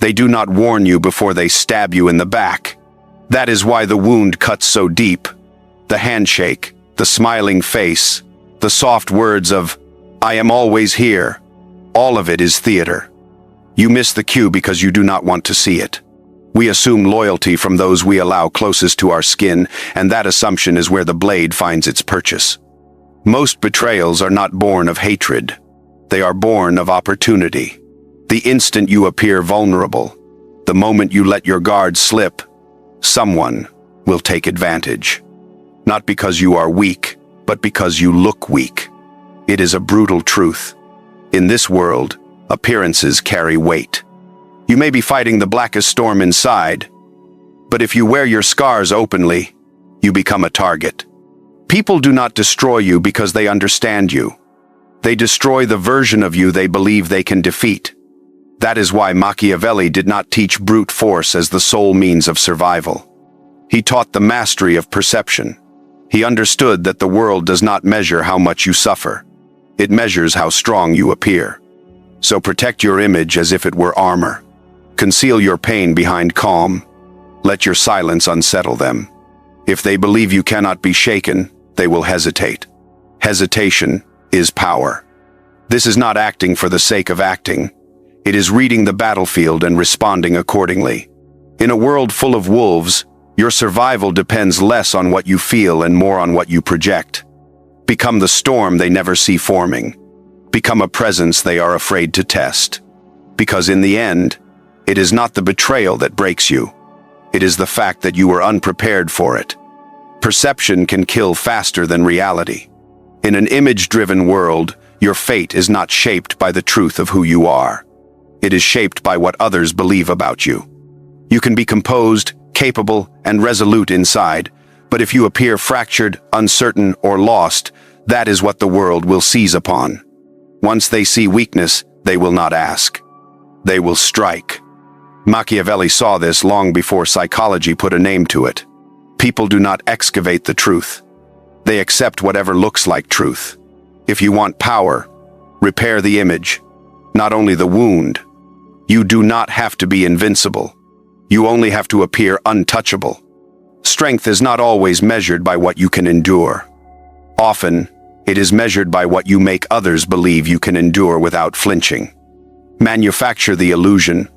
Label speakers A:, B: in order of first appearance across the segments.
A: They do not warn you before they stab you in the back. That is why the wound cuts so deep. The handshake, the smiling face, the soft words of, "I am always here." All of it is theater. You miss the cue because you do not want to see it. We assume loyalty from those we allow closest to our skin, and that assumption is where the blade finds its purchase. Most betrayals are not born of hatred. They are born of opportunity. The instant you appear vulnerable, the moment you let your guard slip, someone will take advantage. Not because you are weak, but because you look weak. It is a brutal truth. In this world, appearances carry weight. You may be fighting the blackest storm inside, but if you wear your scars openly, you become a target. People do not destroy you because they understand you. They destroy the version of you they believe they can defeat. That is why Machiavelli did not teach brute force as the sole means of survival. He taught the mastery of perception. He understood that the world does not measure how much you suffer. It measures how strong you appear. So protect your image as if it were armor. Conceal your pain behind calm. Let your silence unsettle them. If they believe you cannot be shaken, they will hesitate. Hesitation is power. This is not acting for the sake of acting. It is reading the battlefield and responding accordingly. In a world full of wolves, your survival depends less on what you feel and more on what you project. Become the storm they never see forming. Become a presence they are afraid to test. Because in the end, it is not the betrayal that breaks you. It is the fact that you were unprepared for it. Perception can kill faster than reality. In an image-driven world, your fate is not shaped by the truth of who you are. It is shaped by what others believe about you. You can be composed, capable, and resolute inside, but if you appear fractured, uncertain, or lost, that is what the world will seize upon. Once they see weakness, they will not ask. They will strike. Machiavelli saw this long before psychology put a name to it. People do not excavate the truth. They accept whatever looks like truth. If you want power, repair the image, not only the wound. You do not have to be invincible. You only have to appear untouchable. Strength is not always measured by what you can endure. Often, it is measured by what you make others believe you can endure without flinching. Manufacture the illusion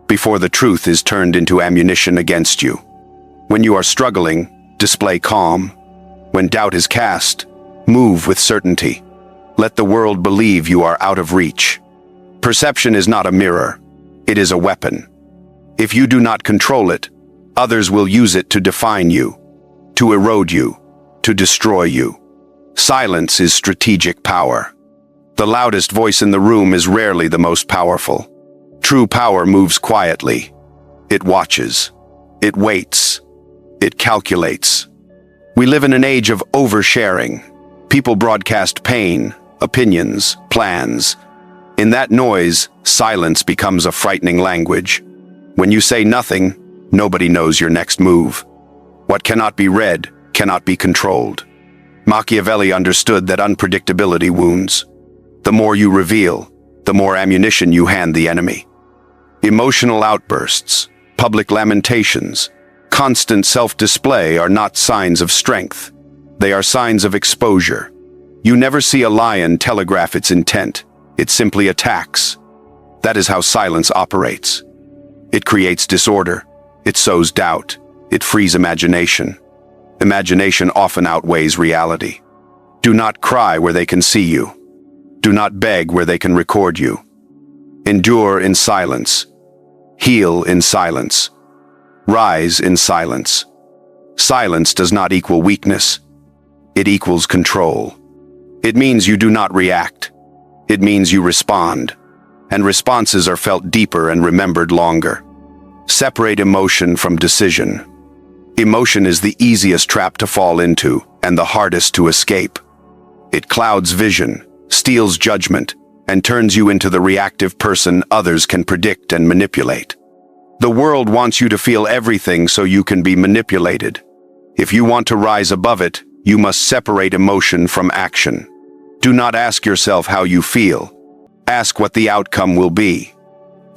A: before the truth is turned into ammunition against you. When you are struggling, display calm. When doubt is cast, move with certainty. Let the world believe you are out of reach. Perception is not a mirror. It is a weapon. If you do not control it, others will use it to define you, to erode you, to destroy you. Silence is strategic power. The loudest voice in the room is rarely the most powerful. True power moves quietly. It watches. It waits. It calculates. We live in an age of oversharing. People broadcast pain, opinions, plans. In that noise, silence becomes a frightening language. When you say nothing, nobody knows your next move. What cannot be read cannot be controlled. Machiavelli understood that unpredictability wounds. The more you reveal, the more ammunition you hand the enemy. Emotional outbursts, public lamentations, constant self-display are not signs of strength. They are signs of exposure. You never see a lion telegraph its intent. It simply attacks. That is how silence operates. It creates disorder. It sows doubt. It frees imagination. Imagination often outweighs reality. Do not cry where they can see you. Do not beg where they can record you. Endure in silence. Heal in silence. Rise in silence. Silence does not equal weakness. It equals control. It means you do not react. It means you respond. And responses are felt deeper and remembered longer. Separate emotion from decision. Emotion is the easiest trap to fall into and the hardest to escape. It clouds vision, steals judgment, and turns you into the reactive person others can predict and manipulate. The world wants you to feel everything so you can be manipulated. If you want to rise above it, you must separate emotion from action. Do not ask yourself how you feel. Ask what the outcome will be.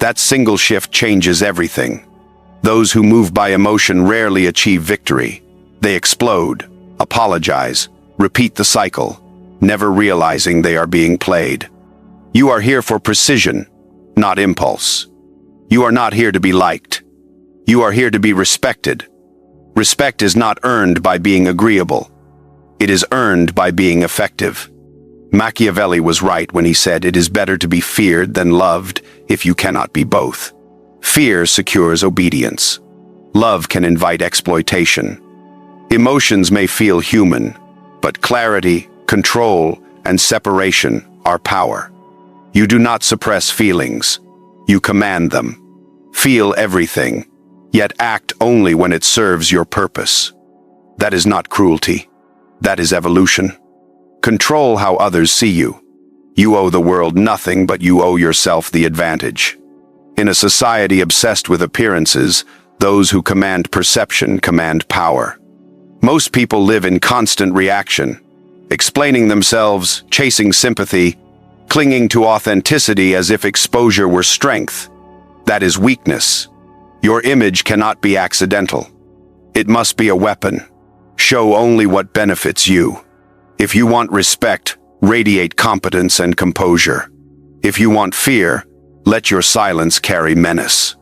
A: That single shift changes everything. Those who move by emotion rarely achieve victory. They explode, apologize, repeat the cycle, never realizing they are being played. You are here for precision, not impulse. You are not here to be liked. You are here to be respected. Respect is not earned by being agreeable. It is earned by being effective. Machiavelli was right when he said it is better to be feared than loved if you cannot be both. Fear secures obedience. Love can invite exploitation. Emotions may feel human, but clarity, control, and separation are power. You do not suppress feelings. You command them. Feel everything, yet act only when it serves your purpose. That is not cruelty. That is evolution. Control how others see you. You owe the world nothing, but you owe yourself the advantage. In a society obsessed with appearances, those who command perception command power. Most people live in constant reaction, explaining themselves, chasing sympathy, clinging to authenticity as if exposure were strength. That is weakness. Your image cannot be accidental. It must be a weapon. Show only what benefits you. If you want respect, radiate competence and composure. If you want fear, let your silence carry menace.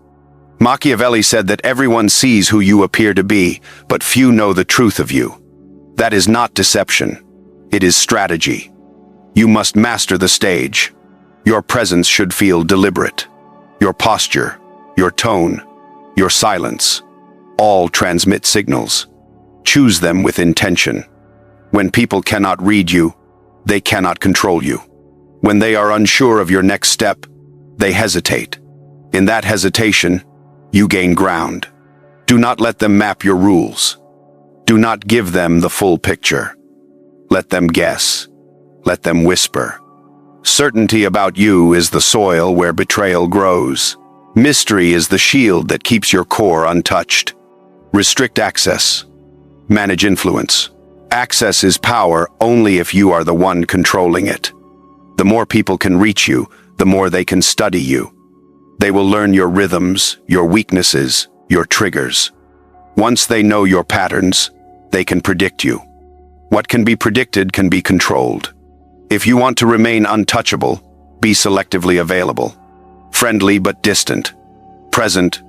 A: Machiavelli said that everyone sees who you appear to be, but few know the truth of you. That is not deception. It is strategy. You must master the stage. Your presence should feel deliberate. Your posture, your tone, your silence, all transmit signals. Choose them with intention. When people cannot read you, they cannot control you. When they are unsure of your next step, they hesitate. In that hesitation, you gain ground. Do not let them map your rules. Do not give them the full picture. Let them guess. Let them whisper. Certainty about you is the soil where betrayal grows. Mystery is the shield that keeps your core untouched. Restrict access. Manage influence. Access is power only if you are the one controlling it. The more people can reach you, the more they can study you. They will learn your rhythms, your weaknesses, your triggers. Once they know your patterns, they can predict you. What can be predicted can be controlled. If you want to remain untouchable, be selectively available. Friendly but distant. Present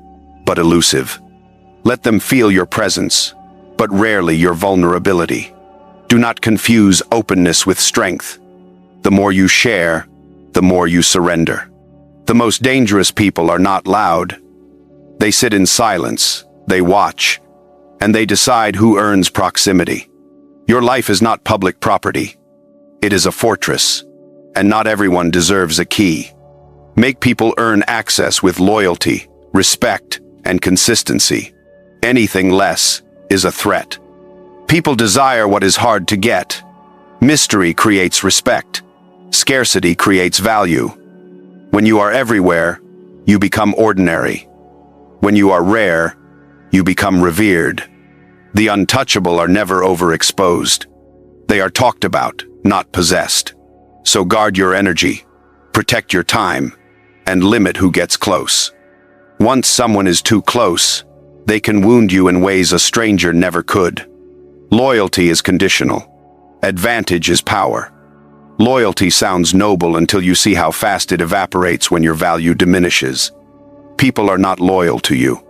A: but elusive. Let them feel your presence, but rarely your vulnerability. Do not confuse openness with strength. The more you share, the more you surrender. The most dangerous people are not loud. They sit in silence, they watch, and they decide who earns proximity. Your life is not public property. It is a fortress, and not everyone deserves a key. Make people earn access with loyalty, respect, and consistency. Anything less is a threat. People desire what is hard to get. Mystery creates respect. Scarcity creates value. When you are everywhere, you become ordinary. When you are rare, you become revered. The untouchable are never overexposed. They are talked about, not possessed. So guard your energy, protect your time, and limit who gets close. Once someone is too close, they can wound you in ways a stranger never could. Loyalty is conditional. Advantage is power. Loyalty sounds noble until you see how fast it evaporates when your value diminishes. People are not loyal to you.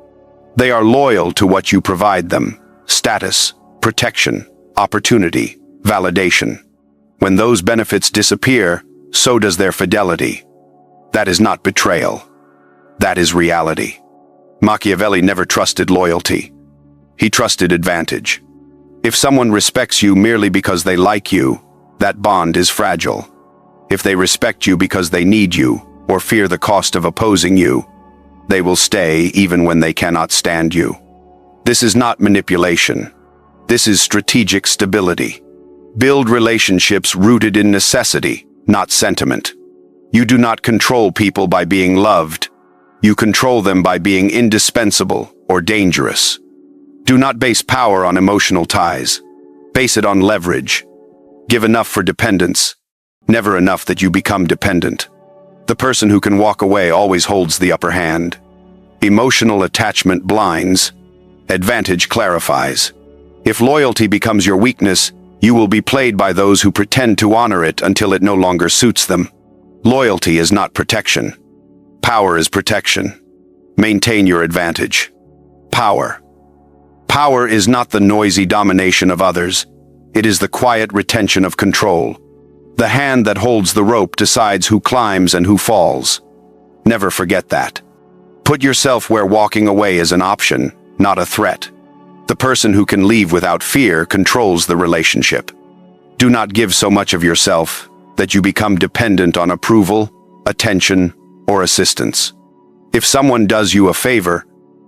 A: They are loyal to what you provide them: status, protection, opportunity, validation. When those benefits disappear, so does their fidelity. That is not betrayal. That is reality. Machiavelli never trusted loyalty. He trusted advantage. If someone respects you merely because they like you, that bond is fragile. If they respect you because they need you, or fear the cost of opposing you, they will stay even when they cannot stand you. This is not manipulation. This is strategic stability. Build relationships rooted in necessity, not sentiment. You do not control people by being loved. You control them by being indispensable or dangerous. Do not base power on emotional ties. Base it on leverage. Give enough for dependence, never enough that you become dependent. The person who can walk away always holds the upper hand. Emotional attachment blinds. Advantage clarifies. If loyalty becomes your weakness, you will be played by those who pretend to honor it until it no longer suits them. Loyalty is not protection. Power is protection. Maintain your advantage. Power. Power is not the noisy domination of others. It is the quiet retention of control. The hand that holds the rope decides who climbs and who falls. Never forget that. Put yourself where walking away is an option, not a threat. The person who can leave without fear controls the relationship. Do not give so much of yourself that you become dependent on approval, attention, or assistance. If someone does you a favor,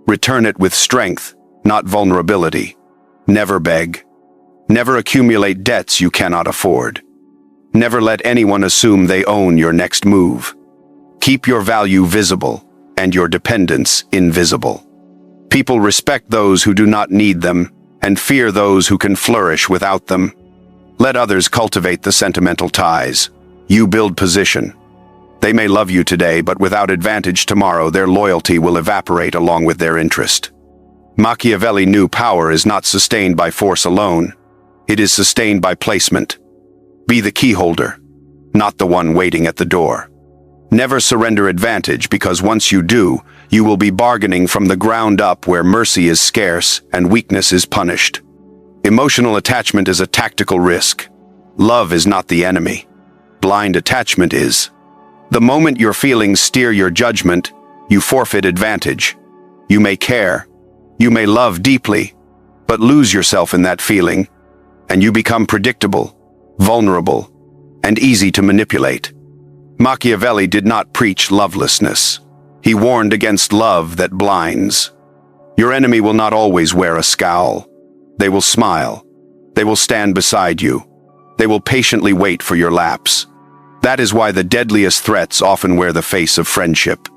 A: return it with strength, not vulnerability. Never beg. Never accumulate debts you cannot afford. Never let anyone assume they own your next move. Keep your value visible and your dependence invisible. People respect those who do not need them and fear those who can flourish without them. Let others cultivate the sentimental ties. You build position. They may love you today, but without advantage tomorrow, their loyalty will evaporate along with their interest. Machiavelli knew power is not sustained by force alone. It is sustained by placement. Be the key holder, not the one waiting at the door. Never surrender advantage, because once you do, you will be bargaining from the ground up where mercy is scarce and weakness is punished. Emotional attachment is a tactical risk. Love is not the enemy. Blind attachment is. The moment your feelings steer your judgment, you forfeit advantage. You may care, you may love deeply, but lose yourself in that feeling, and you become predictable, vulnerable, and easy to manipulate. Machiavelli did not preach lovelessness. He warned against love that blinds. Your enemy will not always wear a scowl. They will smile. They will stand beside you. They will patiently wait for your lapse. That is why the deadliest threats often wear the face of friendship.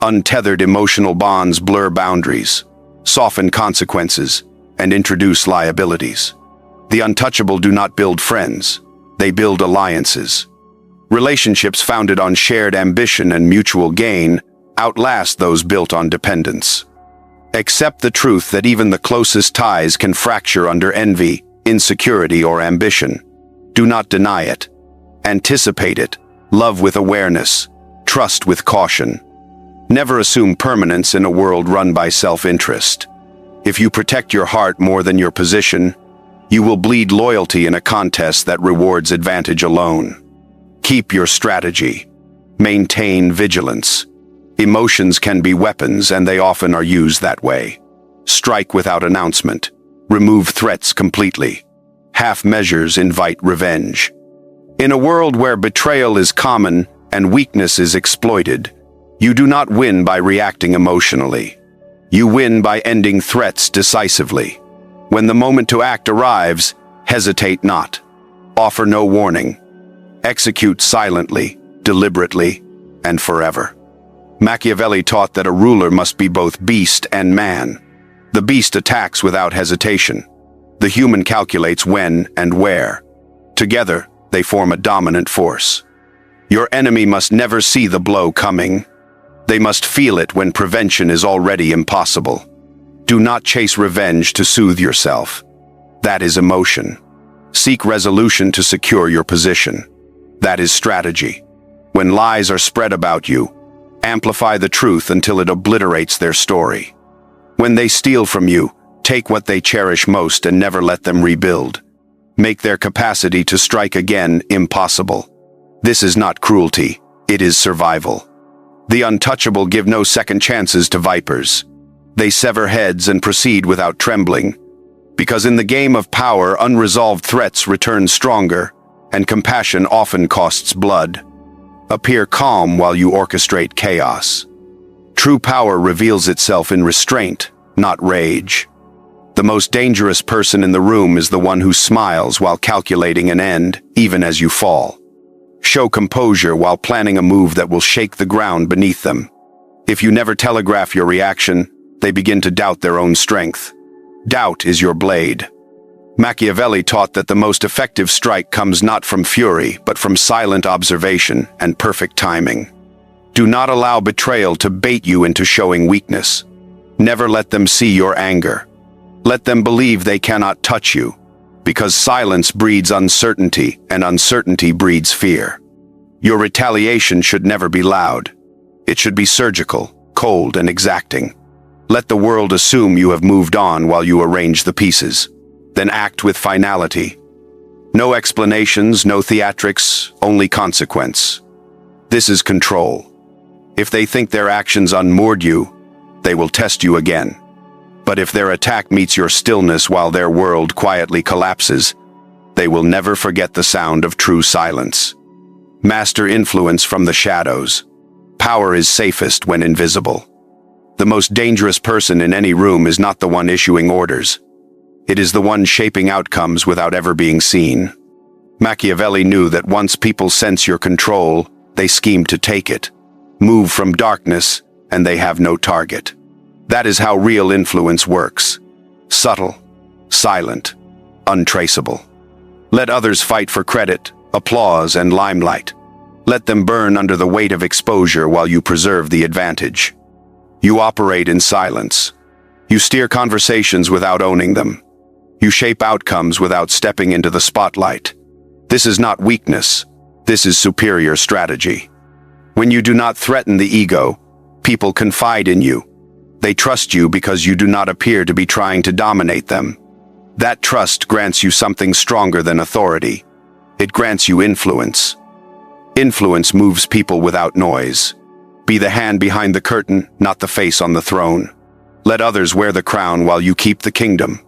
A: Untethered emotional bonds blur boundaries, soften consequences, and introduce liabilities. The untouchable do not build friends. They build alliances. Relationships founded on shared ambition and mutual gain outlast those built on dependence. Accept the truth that even the closest ties can fracture under envy, insecurity, or ambition. Do not deny it. Anticipate it. Love with awareness. Trust with caution. Never assume permanence in a world run by self-interest. If you protect your heart more than your position, you will bleed loyalty in a contest that rewards advantage alone. Keep your strategy. Maintain vigilance. Emotions can be weapons, and they often are used that way. Strike without announcement. Remove threats completely. Half measures invite revenge. In a world where betrayal is common and weakness is exploited, you do not win by reacting emotionally. You win by ending threats decisively. When the moment to act arrives, hesitate not. Offer no warning. Execute silently, deliberately, and forever. Machiavelli taught that a ruler must be both beast and man. The beast attacks without hesitation. The human calculates when and where. Together, they form a dominant force. Your enemy must never see the blow coming. They must feel it when prevention is already impossible. Do not chase revenge to soothe yourself. That is emotion. Seek resolution to secure your position. That is strategy. When lies are spread about you, amplify the truth until it obliterates their story. When they steal from you, take what they cherish most and never let them rebuild. Make their capacity to strike again impossible. This is not cruelty, it is survival. The untouchable give no second chances to vipers. They sever heads and proceed without trembling, because in the game of power, unresolved threats return stronger, and compassion often costs blood. Appear calm while you orchestrate chaos. True power reveals itself in restraint, not rage. The most dangerous person in the room is the one who smiles while calculating an end, even as you fall. Show composure while planning a move that will shake the ground beneath them. If you never telegraph your reaction, they begin to doubt their own strength. Doubt is your blade. Machiavelli taught that the most effective strike comes not from fury, but from silent observation and perfect timing. Do not allow betrayal to bait you into showing weakness. Never let them see your anger. Let them believe they cannot touch you, because silence breeds uncertainty, and uncertainty breeds fear. Your retaliation should never be loud. It should be surgical, cold, and exacting. Let the world assume you have moved on while you arrange the pieces. Then act with finality. No explanations, no theatrics, only consequence. This is control. If they think their actions unmoored you, they will test you again. But if their attack meets your stillness while their world quietly collapses, they will never forget the sound of true silence. Master influence from the shadows. Power is safest when invisible. The most dangerous person in any room is not the one issuing orders. It is the one shaping outcomes without ever being seen. Machiavelli knew that once people sense your control, they scheme to take it. Move from darkness, and they have no target. That is how real influence works. Subtle, silent, untraceable. Let others fight for credit, applause, and limelight. Let them burn under the weight of exposure while you preserve the advantage. You operate in silence. You steer conversations without owning them. You shape outcomes without stepping into the spotlight. This is not weakness. This is superior strategy. When you do not threaten the ego, people confide in you. They trust you because you do not appear to be trying to dominate them. That trust grants you something stronger than authority. It grants you influence. Influence moves people without noise. Be the hand behind the curtain, not the face on the throne. Let others wear the crown while you keep the kingdom.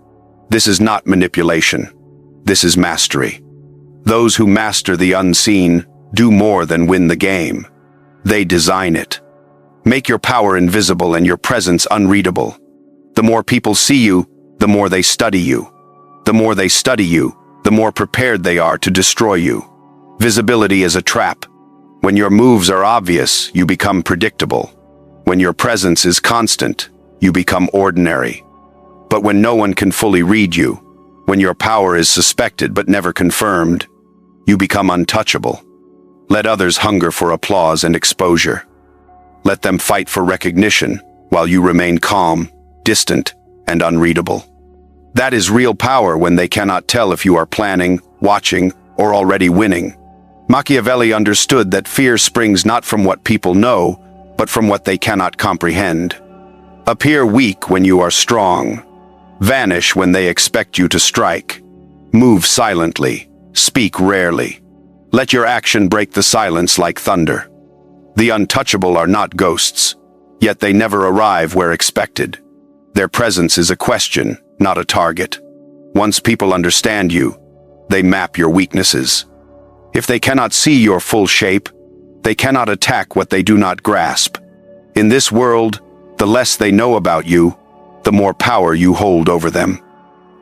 A: This is not manipulation. This is mastery. Those who master the unseen do more than win the game. They design it. Make your power invisible and your presence unreadable. The more people see you, the more they study you. The more they study you, the more prepared they are to destroy you. Visibility is a trap. When your moves are obvious, you become predictable. When your presence is constant, you become ordinary. But when no one can fully read you, when your power is suspected but never confirmed, you become untouchable. Let others hunger for applause and exposure. Let them fight for recognition while you remain calm, distant, and unreadable. That is real power when they cannot tell if you are planning, watching, or already winning. Machiavelli understood that fear springs not from what people know, but from what they cannot comprehend. Appear weak when you are strong. Vanish when they expect you to strike. Move silently. Speak rarely. Let your action break the silence like thunder. The untouchable are not ghosts, yet they never arrive where expected. Their presence is a question, not a target. Once people understand you, they map your weaknesses. If they cannot see your full shape, they cannot attack what they do not grasp. In this world, the less they know about you, the more power you hold over them.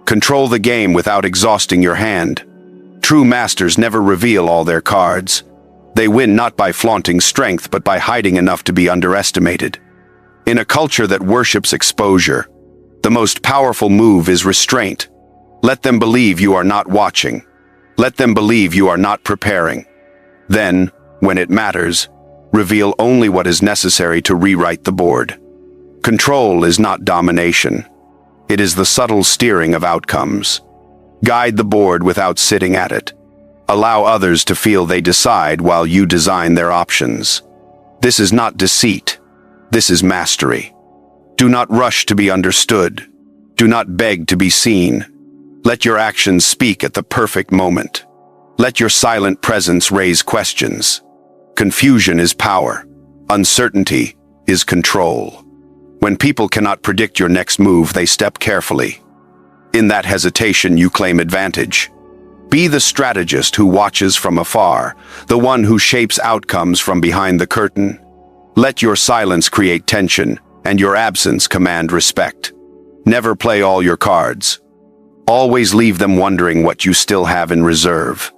A: Control the game without exhausting your hand. True masters never reveal all their cards. They win not by flaunting strength, but by hiding enough to be underestimated. In a culture that worships exposure, the most powerful move is restraint. Let them believe you are not watching. Let them believe you are not preparing. Then, when it matters, reveal only what is necessary to rewrite the board. Control is not domination. It is the subtle steering of outcomes. Guide the board without sitting at it. Allow others to feel they decide while you design their options. This is not deceit. This is mastery. Do not rush to be understood. Do not beg to be seen. Let your actions speak at the perfect moment. Let your silent presence raise questions. Confusion is power. Uncertainty is control. When people cannot predict your next move, they step carefully. In that hesitation, you claim advantage. Be the strategist who watches from afar, the one who shapes outcomes from behind the curtain. Let your silence create tension, and your absence command respect. Never play all your cards. Always leave them wondering what you still have in reserve.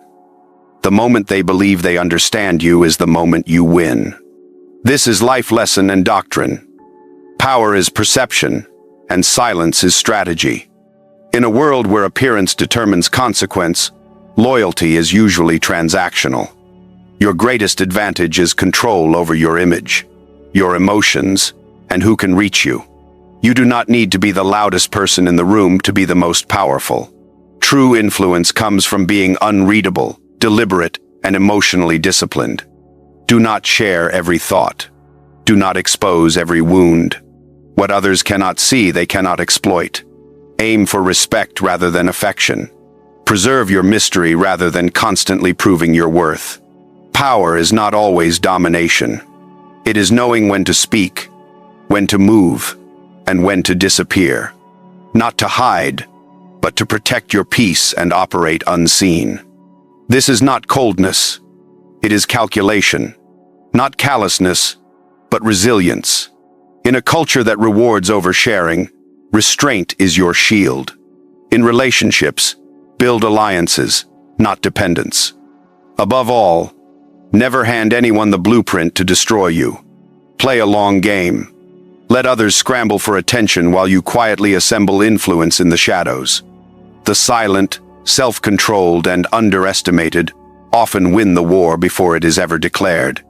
A: The moment they believe they understand you is the moment you win. This is life lesson and doctrine. Power is perception, and silence is strategy. In a world where appearance determines consequence, loyalty is usually transactional. Your greatest advantage is control over your image, your emotions, and who can reach you. You do not need to be the loudest person in the room to be the most powerful. True influence comes from being unreadable, deliberate, and emotionally disciplined. Do not share every thought. Do not expose every wound. What others cannot see, they cannot exploit. Aim for respect rather than affection. Preserve your mystery rather than constantly proving your worth. Power is not always domination. It is knowing when to speak, when to move, and when to disappear. Not to hide, but to protect your peace and operate unseen. This is not coldness. It is calculation. Not callousness, but resilience. In a culture that rewards oversharing, restraint is your shield. In relationships, build alliances, not dependence. Above all, never hand anyone the blueprint to destroy you. Play a long game. Let others scramble for attention while you quietly assemble influence in the shadows. The silent, self-controlled, and underestimated often win the war before it is ever declared.